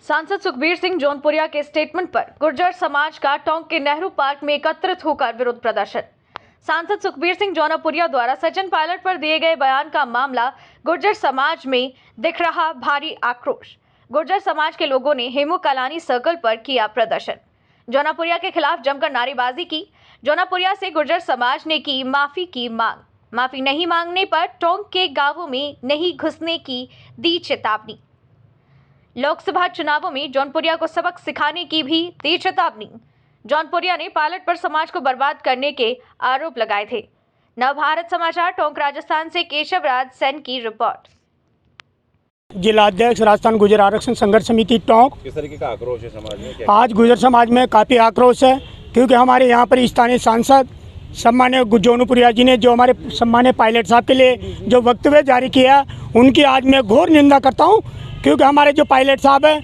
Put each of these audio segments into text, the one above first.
सांसद सुखबीर सिंह जौनपुरिया के स्टेटमेंट पर गुर्जर समाज का टोंक के नेहरू पार्क में एकत्रित होकर विरोध प्रदर्शन। सांसद सुखबीर सिंह जौनपुरिया द्वारा सचिन पायलट पर दिए गए बयान का मामला गुर्जर समाज में दिख रहा भारी आक्रोश। गुर्जर समाज के लोगों ने हेमू कलानी सर्कल पर किया प्रदर्शन। जौनपुरिया के खिलाफ जमकर नारेबाजी की। जौनपुरिया से गुर्जर समाज ने की माफी की मांग। माफी नहीं मांगने पर टोंक के गांवों में नहीं घुसने की दी चेतावनी। लोकसभा चुनावों में जौनपुरिया को सबक सिखाने की भी दी चेतावनी। जौनपुरिया ने पायलट पर समाज को बर्बाद करने के आरोप लगाए थे। नवभारत समाचार टोंक राजस्थान से केशव राज सेन की रिपोर्ट। जिलाध्यक्ष राजस्थान गुर्जर आरक्षण संघर्ष समिति टोंक। किस तरीके का आक्रोश है समाज में? आज गुर्जर समाज में काफ़ी आक्रोश है, क्योंकि हमारे यहाँ पर स्थानीय सांसद सम्मान्य जौनपुरिया जी ने जो हमारे सम्मान्य पायलट साहब के लिए जो वक्तव्य जारी किया, उनकी आज मैं घोर निंदा करता हूँ। क्योंकि हमारे जो पायलट साहब हैं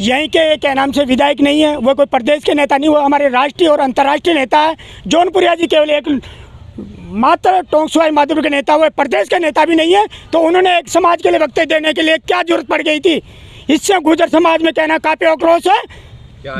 यहीं के क्या नाम से विधायक नहीं है, वो कोई प्रदेश के नेता नहीं, वो हमारे राष्ट्रीय और अंतर्राष्ट्रीय नेता है। जौनपुरिया जी केवल एक मात्र टोंक सुवाई माधोपुर के नेता, वो प्रदेश के नेता भी नहीं है। तो उन्होंने एक समाज के लिए वक्तव्य देने के लिए क्या जरूरत पड़ गई थी? इससे गुर्जर समाज में कहना काफ़ी आक्रोश है।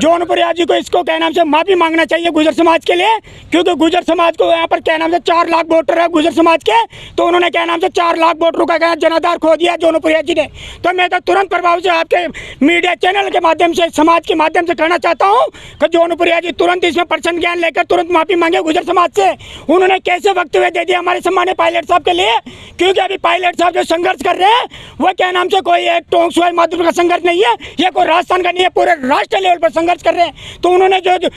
जौनपुरिया जी को इसको क्या नाम से माफ़ी मांगना चाहिए गुर्जर समाज के लिए, क्योंकि गुर्जर समाज को यहाँ पर क्या नाम से 4 लाख वोटर है गुर्जर समाज के, तो उन्होंने क्या नाम से 4 लाख वोटरों का जनाधार खो दिया जौनपुरिया जी ने। तो मैं तो तुरंत प्रभाव से आपके मीडिया चैनल के माध्यम से, समाज के माध्यम से कहना चाहता हूँ कि जौनपुरिया जी तुरंत इसमें प्रचंड ज्ञान लेकर तुरंत माफ़ी मांगे गुर्जर समाज से। उन्होंने कैसे वक्तव्य दे दिया हमारे सम्मान्य पायलट साहब के लिए, क्योंकि अभी पायलट साहब जो संघर्ष कर रहे हैं वो क्या नाम से कोई एक टोंक सुवाई माधोपुर का संघर्ष नहीं है, ये कोई राजस्थान का नहीं है, पूरे राष्ट्रीय लेवल पर संघर्ष कर रहे हैं। तो उन्होंने जो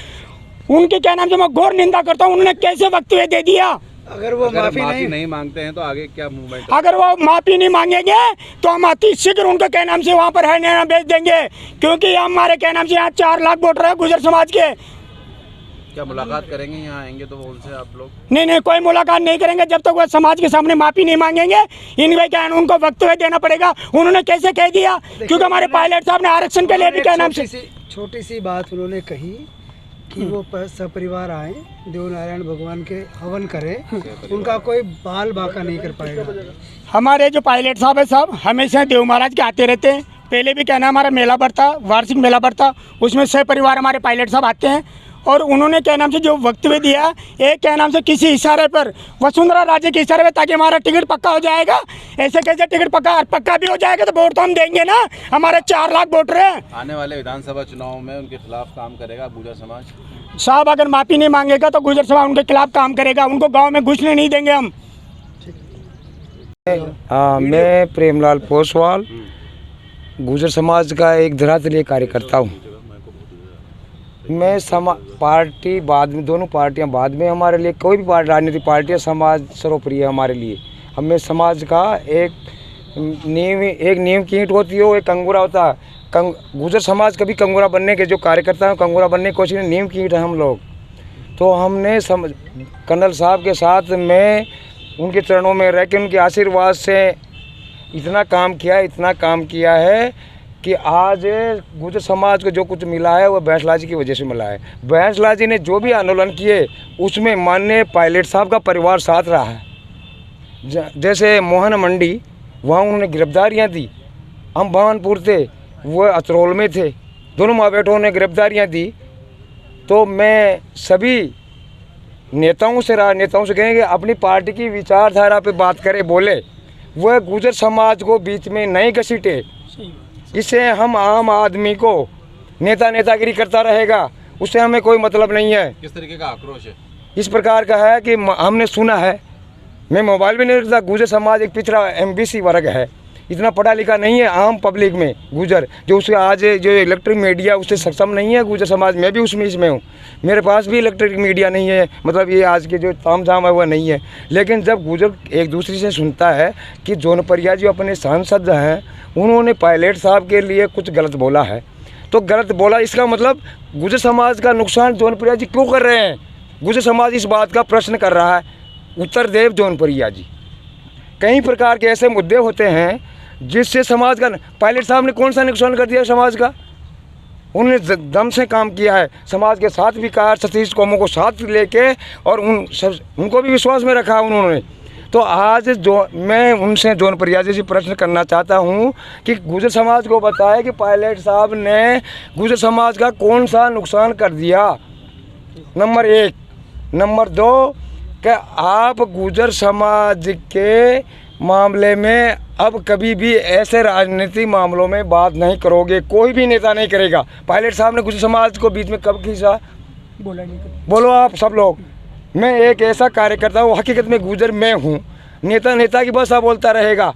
उनके क्या नाम से मैं घोर निंदा करता हूँ, उन्होंने कैसे वक्तव्य दे दिया। अगर वो माफी नहीं मांगते हैं तो आगे क्या मूवमेंट? अगर वो माफी नहीं मांगेंगे तो हम अति शीघ्र उनके क्या नाम से वहाँ पर हरियाणा भेज देंगे, क्योंकि हमारे क्या नाम से यहाँ 4 लाख वोटर है गुर्जर समाज के। क्या मुलाकात करेंगे? यहाँ आएंगे तो उनसे आप लोग? नहीं, कोई मुलाकात नहीं करेंगे जब तक वो समाज के सामने माफी नहीं मांगेंगे। इनके क्या उनको वक्तव्य देना पड़ेगा। उन्होंने कैसे कह दिया? क्योंकि हमारे पायलट साहब ने आरक्षण के लिए भी क्या नाम से छोटी सी बात उन्होंने कही कि वो सपरिवार आए, देवनारायण भगवान के हवन करें, उनका कोई बाल बाका नहीं कर पाएगा। हमारे जो पायलट साहब है सब हमेशा देव महाराज के आते रहते हैं। पहले भी क्या नाम हमारा मेला बढ़ता, वार्षिक मेला बढ़ता, उसमें सपरिवार हमारे पायलट साहब आते हैं। और उन्होंने क्या नाम से जो वक्तव्य दिया, एक क्या नाम से किसी इशारे पर, वसुंधरा राजे के इशारे पर, ताकि हमारा टिकट पक्का हो जाएगा। ऐसे कैसे टिकट पक्का भी हो जाएगा तो वोट तो हम देंगे ना, हमारे 4 लाख वोटर हैं। आने वाले विधानसभा चुनाव में उनके खिलाफ काम करेगा गुर्जर समाज साहब? अगर माफी नहीं मांगेगा तो गुर्जर समाज उनके खिलाफ काम करेगा, उनको गाँव में घुसने नहीं देंगे हम। मैं प्रेमलाल पोसवाल गुर्जर समाज का एक धरातलीय कार्यकर्ता हूँ। मैं पार्टी बाद में, दोनों पार्टियां बाद में, हमारे लिए कोई भी राजनीतिक पार्टी समाज सर्वोपरि है हमारे लिए। हमें समाज का एक नींव की ईंट होती है, वो एक कंगूरा होता है। गुर्जर समाज कभी कंगूरा बनने के, जो कार्यकर्ता हैं कंगूरा बनने की कोशिश, नींव की ईंट है हम लोग। तो हमने कर्नल साहब के साथ मैं उनके चरणों में रह के उनके आशीर्वाद से इतना काम किया है कि आज गुर्जर समाज को जो कुछ मिला है वो बैंसलाल जी की वजह से मिला है। बैंसलाल जी ने जो भी आंदोलन किए उसमें माननीय पायलट साहब का परिवार साथ रहा है। जैसे मोहन मंडी, वहाँ उन्होंने गिरफ्तारियाँ दी। हम भवानपुर थे, वो अतरौल में थे, दोनों माँ बेटों ने गिरफ्तारियाँ दी। तो मैं सभी नेताओं से कहेंगे अपनी पार्टी की विचारधारा पे बात करें, बोले, वह गुर्जर समाज को बीच में नहीं घसीटे। इससे हम आम आदमी को नेतागिरी करता रहेगा, उससे हमें कोई मतलब नहीं है। किस तरीके का आक्रोश है? इस प्रकार का है कि हमने सुना है, मैं मोबाइल भी नहीं रखता, गुर्जर समाज एक पिछड़ा MBC वर्ग है, इतना पढ़ा लिखा नहीं है आम पब्लिक में गुर्जर, जो उसके आज जो इलेक्ट्रिक मीडिया उससे सक्षम नहीं है गुर्जर समाज। मैं भी इसमें हूँ, मेरे पास भी इलेक्ट्रिक मीडिया नहीं है, मतलब ये आज के जो तामझाम है वह नहीं है। लेकिन जब गुर्जर एक दूसरे से सुनता है कि जौनपुरिया जो अपने सांसद हैं उन्होंने पायलट साहब के लिए कुछ गलत बोला है, तो गलत बोला इसका मतलब गुर्जर समाज का नुकसान जौनपुरिया जी क्यों कर रहे हैं? गुर्जर समाज इस बात का प्रश्न कर रहा है। उत्तर देव जौनपुरिया जी। कई प्रकार के ऐसे मुद्दे होते हैं जिससे समाज का, पायलट साहब ने कौन सा नुकसान कर दिया समाज का? उन्होंने दम से काम किया है, समाज के साथ विकार 36 कौमों को साथ लेके, और उनको भी विश्वास में रखा उन्होंने। तो आज जो मैं उनसे जौनपुरिया जी से प्रश्न करना चाहता हूँ कि गुर्जर समाज को बताए कि पायलट साहब ने गुर्जर समाज का कौन सा नुकसान कर दिया, नंबर 1। नंबर 2 कि आप गुर्जर समाज के मामले में अब कभी भी ऐसे राजनीतिक मामलों में बात नहीं करोगे, कोई भी नेता नहीं करेगा। पायलट साहब ने गुर्जर समाज को बीच में कब खींचा, बोलो आप सब लोग। मैं एक ऐसा कार्यकर्ता हूँ, हकीकत में गुर्जर मैं हूँ, नेता की बस बोलता रहेगा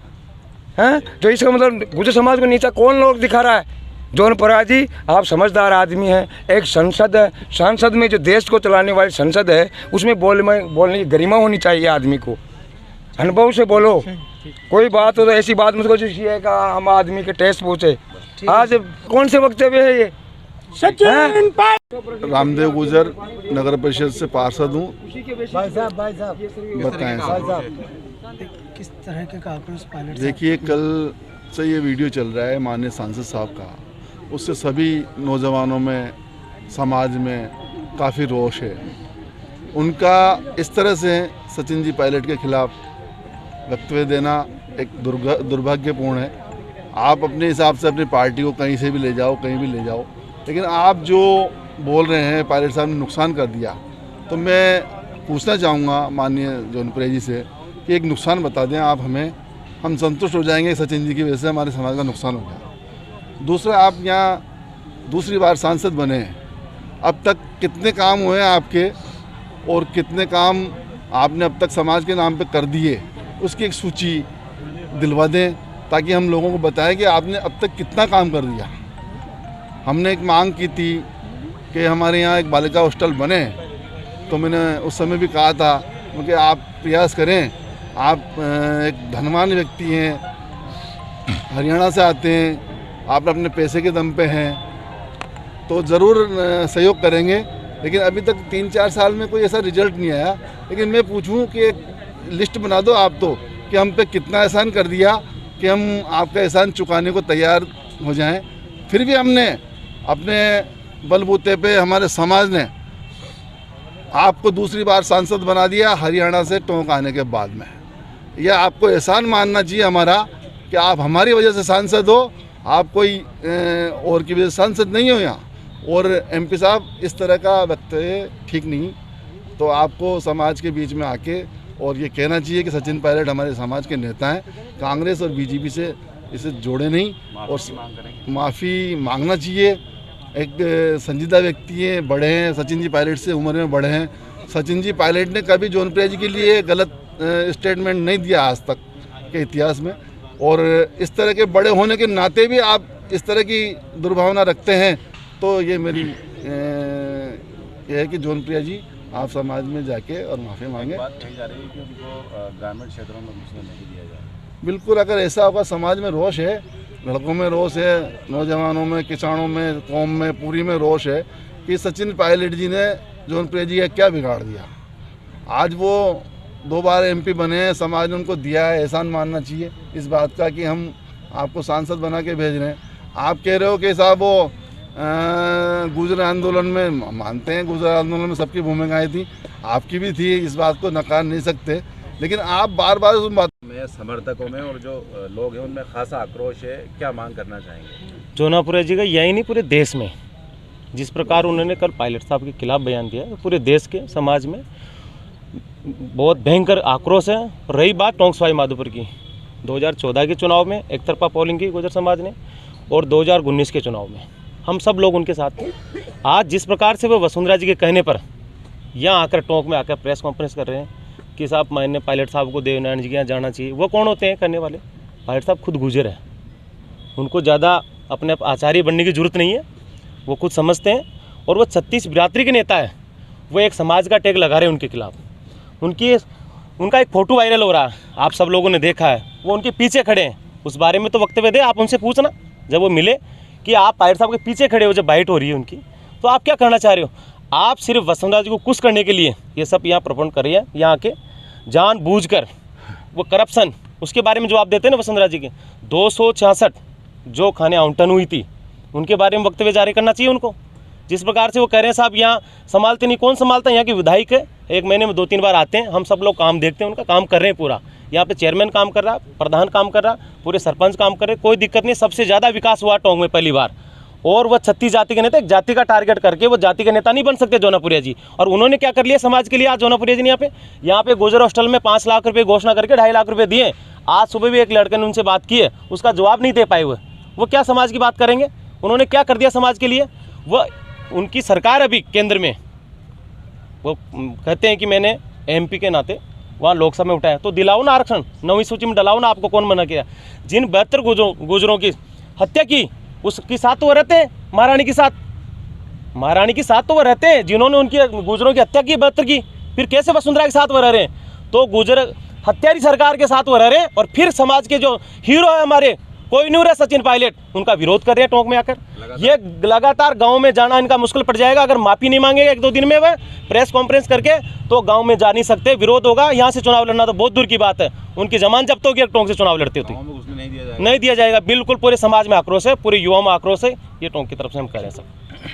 हैं। तो इसका मतलब गुर्जर समाज को नीचा कौन लोग दिखा रहा है? जौनपुरिया जी आप समझदार आदमी हैं, एक संसद है, संसद में जो देश को चलाने वाली संसद है उसमें बोलने की गरिमा होनी चाहिए आदमी को, अनुभव से बोलो। कोई बात हो तो ऐसी बात मुझको जो है कि हम आदमी के टेस्ट पूछे। आज कौन से वक्तव्य है ये? सचिन रामदेव गुर्जर नगर परिषद से पार्षद हूँ। भाई साहब बताएं सर। किस तरह के आक्रोश पायलट? देखिए, कल से ये वीडियो चल रहा है माननीय सांसद साहब का, उससे सभी नौजवानों में, समाज में काफ़ी रोष है। उनका इस तरह से सचिन जी पायलट के खिलाफ वक्तव्य देना एक दुर्भाग्यपूर्ण है। आप अपने हिसाब से अपनी पार्टी को कहीं से भी ले जाओ, कहीं भी ले जाओ, लेकिन आप जो बोल रहे हैं पायलट साहब ने नुकसान कर दिया, तो मैं पूछना चाहूँगा माननीय जौनपुरिया जी से कि एक नुकसान बता दें आप हमें, हम संतुष्ट हो जाएंगे। सचिन जी की वजह से हमारे समाज का नुकसान हो गया। दूसरा, आप यहाँ दूसरी बार सांसद बने हैं, अब तक कितने काम हुए हैं आपके और कितने काम आपने अब तक समाज के नाम पे कर दिए, उसकी एक सूची दिलवा दें ताकि हम लोगों को बताएं कि आपने अब तक कितना काम कर दिया। हमने एक मांग की थी कि हमारे यहाँ एक बालिका हॉस्टल बने, तो मैंने उस समय भी कहा था कि आप प्रयास करें, आप एक धनवान व्यक्ति हैं, हरियाणा से आते हैं, आप अपने पैसे के दम पे हैं, तो ज़रूर सहयोग करेंगे। लेकिन अभी तक 3-4 साल में कोई ऐसा रिजल्ट नहीं आया। लेकिन मैं पूछूं कि एक लिस्ट बना दो आप तो कि हम पे कितना एहसान कर दिया कि हम आपका एहसान चुकाने को तैयार हो जाएं। फिर भी हमने अपने बलबूते पे, हमारे समाज ने आपको दूसरी बार सांसद बना दिया हरियाणा से टोंक आने के बाद में। यह आपको एहसान मानना चाहिए हमारा कि आप हमारी वजह से सांसद हो, आप कोई और की वजह से सांसद नहीं हो यहाँ। और एमपी साहब, इस तरह का वक्तव्य ठीक नहीं। तो आपको समाज के बीच में आके और ये कहना चाहिए कि सचिन पायलट हमारे समाज के नेता हैं, कांग्रेस और बीजेपी से इसे जोड़े नहीं, और माफ़ी मांगना चाहिए। एक संजीदा व्यक्ति हैं, बड़े हैं, सचिन जी पायलट से उम्र में बड़े हैं। सचिन जी पायलट ने कभी जौनप्रिया जी के लिए गलत स्टेटमेंट नहीं दिया आज तक के इतिहास में, और इस तरह के बड़े होने के नाते भी आप इस तरह की दुर्भावना रखते हैं, तो ये मेरी ये है कि जौनप्रिया जी आप समाज में जाके और माफ़ी मांगे। बात कही जा रही है कि उनको ग्रामीण क्षेत्रों में घुसने नहीं दिया जाए। बिल्कुल, अगर ऐसा होगा, समाज में रोष है, लड़कों में रोष है, नौजवानों में, किसानों में, कौम में, पूरी में रोष है कि सचिन पायलट जी ने जौनप्रिया जी का क्या बिगाड़ दिया। आज वो 2 बार एमपी बने हैं, समाज ने उनको दिया है, एहसान मानना चाहिए इस बात का कि हम आपको सांसद बना के भेज रहे हैं। आप कह रहे हो कि साहब वो गुर्जर आंदोलन में, मानते हैं गुर्जर आंदोलन में सबकी भूमिकाएँ थी, आपकी भी थी, इस बात को नकार नहीं सकते, लेकिन आप बार बार उस बात में समर्थकों में और जो लोग हैं उनमें खासा आक्रोश है। क्या मांग करना चाहेंगे? जौनपुरिया जी का यही नहीं, पूरे देश में जिस प्रकार उन्होंने कल पायलट साहब के खिलाफ बयान दिया, पूरे देश के समाज में बहुत भयंकर आक्रोश है। रही बात टोंक सवाई माधोपुर की, 2014 के चुनाव में एक तरफा पोलिंग की गुर्जर समाज ने, और 2019 के चुनाव में हम सब लोग उनके साथ थे। आज जिस प्रकार से वो वसुंधरा जी के कहने पर यहाँ आकर टोंक में आकर प्रेस कॉन्फ्रेंस कर रहे हैं कि साहब मैंने पायलट साहब को देवनारायण जी के यहाँ जाना चाहिए, वो कौन होते हैं करने वाले? पायलट साहब खुद गुर्जर हैं, उनको ज़्यादा अपने आचार्य बनने की जरूरत नहीं है, वो खुद समझते हैं। और वो 36 बिरादरी के नेता है, वो एक समाज का टैग लगा रहे हैं उनके खिलाफ। उनका एक फ़ोटो वायरल हो रहा है, आप सब लोगों ने देखा है, वो उनके पीछे खड़े हैं। उस बारे में तो वक्तव्य दे, आप उनसे पूछना जब वो मिले कि आप पायलट साहब के पीछे खड़े हो, जब बाइट हो रही है उनकी, तो आप क्या करना चाह रहे हो? आप सिर्फ वसुंधरा जी को खुश करने के लिए ये सब यहाँ प्रपोज कर रही है, यहाँ के जानबूझकर वो करप्शन, उसके बारे में जो आप देते हैं ना वसुंधरा जी के 266 जो खाने आवंटन हुई थी, उनके बारे में वक्तव्य जारी करना चाहिए उनको जिस प्रकार से वो कह रहे हैं साहब यहाँ संभालते नहीं, कौन संभालता है? यहाँ के विधायक है, एक महीने में 2-3 बार आते हैं, हम सब लोग काम देखते हैं, उनका काम कर रहे हैं पूरा। यहाँ पे चेयरमैन काम कर रहा, प्रधान काम कर रहा, पूरे सरपंच काम कर रहे, कोई दिक्कत नहीं। सबसे ज़्यादा विकास हुआ टोंक में पहली बार। और वह 36 जाति के नेता, एक जाति का टारगेट करके वो जाति के नेता नहीं बन सकते जौनापुरिया जी। और उन्होंने क्या कर लिया समाज के लिए आज जौनापुरिया जी ने यहाँ पे गुजर हॉस्टल में 5 लाख रुपये घोषणा करके 2.5 लाख रुपये दिए। आज सुबह भी एक लड़के ने उनसे बात की है, उसका जवाब नहीं दे पाए हुए। वो क्या समाज की बात करेंगे? उन्होंने क्या कर दिया समाज के लिए? वह उनकी सरकार अभी केंद्र में, वो कहते हैं कि मैंने MP के नाते वहाँ लोकसभा में उठाया, तो दिलाओ ना आरक्षण, 9वीं सूची में डलाओ ना। आपको कौन मना किया? जिन 72 गुजरों की हत्या की, उसके साथ तो वो रहते हैं, महारानी के साथ। महारानी के साथ तो वो रहते हैं जिन्होंने उनकी गुजरों की हत्या की 72 की। फिर कैसे वसुंधरा के साथ वो रह रहे हैं? तो गुजर हत्यारी सरकार के साथ वो रह रहे हैं। और फिर समाज के जो हीरो है हमारे, कोई नहीं रहा, सचिन पायलट, उनका विरोध कर रहे हैं टोंक में आकर। ये लगातार गांव में जाना इनका मुश्किल पड़ जाएगा अगर माफी नहीं मांगेगा 1-2 दिन में वह प्रेस कॉन्फ्रेंस करके, तो गांव में जा नहीं सकते, विरोध होगा। यहाँ से चुनाव लड़ना तो बहुत दूर की बात है। उनकी जमान जब्त होगी टोंक से चुनाव लड़ते होते। नहीं दिया जाएगा, बिल्कुल। पूरे समाज में आक्रोश है, पूरे युवाओं में आक्रोश है। ये टोंक की तरफ से हम कह रहे हैं सब।